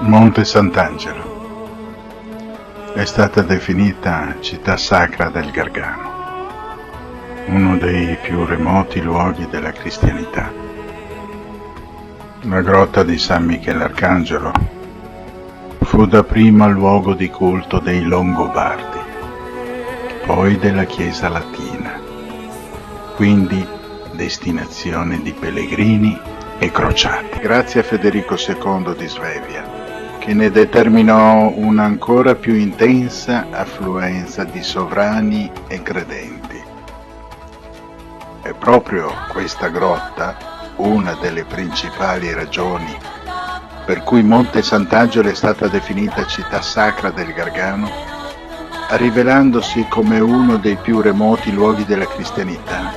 Monte Sant'Angelo è stata definita città sacra del Gargano, uno dei più remoti luoghi della cristianità. La grotta di San Michele Arcangelo fu dapprima luogo di culto dei Longobardi, poi della Chiesa latina, quindi destinazione di pellegrini e crociati. Grazie a Federico II di Svevia, che ne determinò una ancora più intensa affluenza di sovrani e credenti. È proprio questa grotta una delle principali ragioni per cui Monte Sant'Angelo è stata definita città sacra del Gargano, rivelandosi come uno dei più remoti luoghi della cristianità.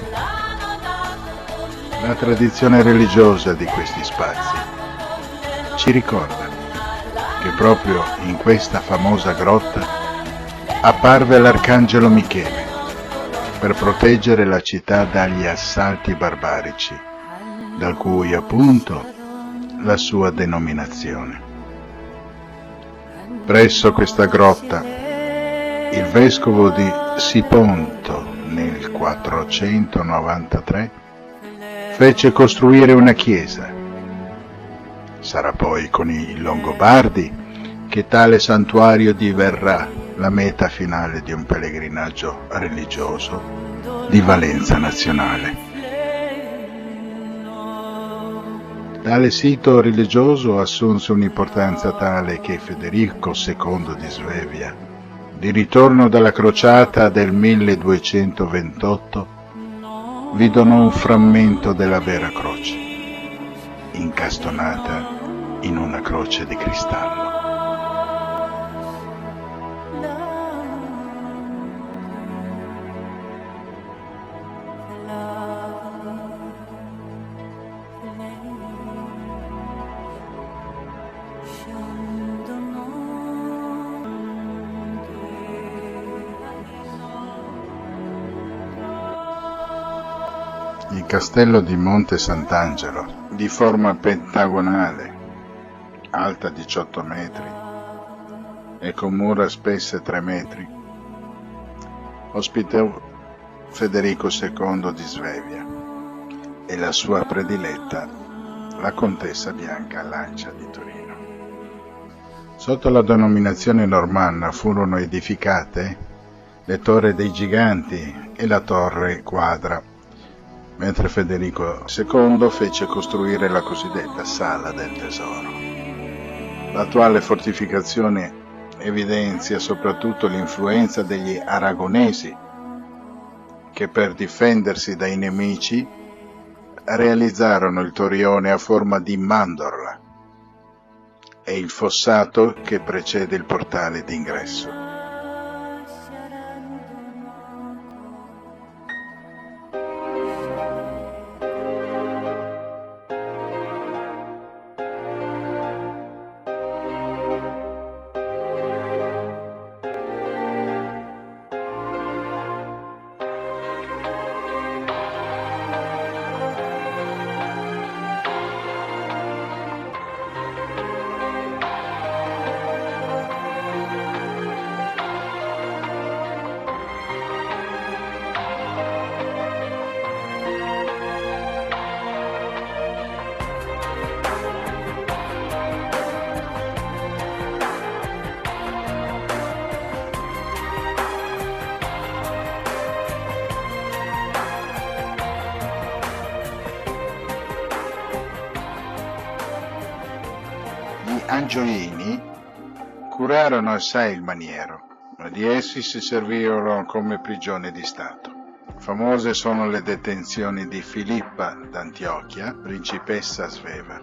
La tradizione religiosa di questi spazi ci ricorda che proprio in questa famosa grotta apparve l'arcangelo Michele per proteggere la città dagli assalti barbarici, da cui appunto la sua denominazione. Presso questa grotta il vescovo di Siponto nel 493 fece costruire una chiesa. Sarà poi con i Longobardi che tale santuario diverrà la meta finale di un pellegrinaggio religioso di valenza nazionale. Tale sito religioso assunse un'importanza tale che Federico II di Svevia, di ritorno dalla crociata del 1228, vi donò un frammento della vera croce, incastonata in una croce di cristallo. Il castello di Monte Sant'Angelo, di forma pentagonale, alta 18 metri e con mura spesse 3 metri, ospitò Federico II di Svevia e la sua prediletta, la contessa Bianca Lancia di Torino. Sotto la denominazione normanna furono edificate le Torri dei Giganti e la Torre Quadra, mentre Federico II fece costruire la cosiddetta Sala del Tesoro. L'attuale fortificazione evidenzia soprattutto l'influenza degli aragonesi, che per difendersi dai nemici realizzarono il torrione a forma di mandorla e il fossato che precede il portale d'ingresso. Angioini curarono assai il maniero, ma di essi si servirono come prigione di Stato. Famose sono le detenzioni di Filippa d'Antiochia, principessa sveva,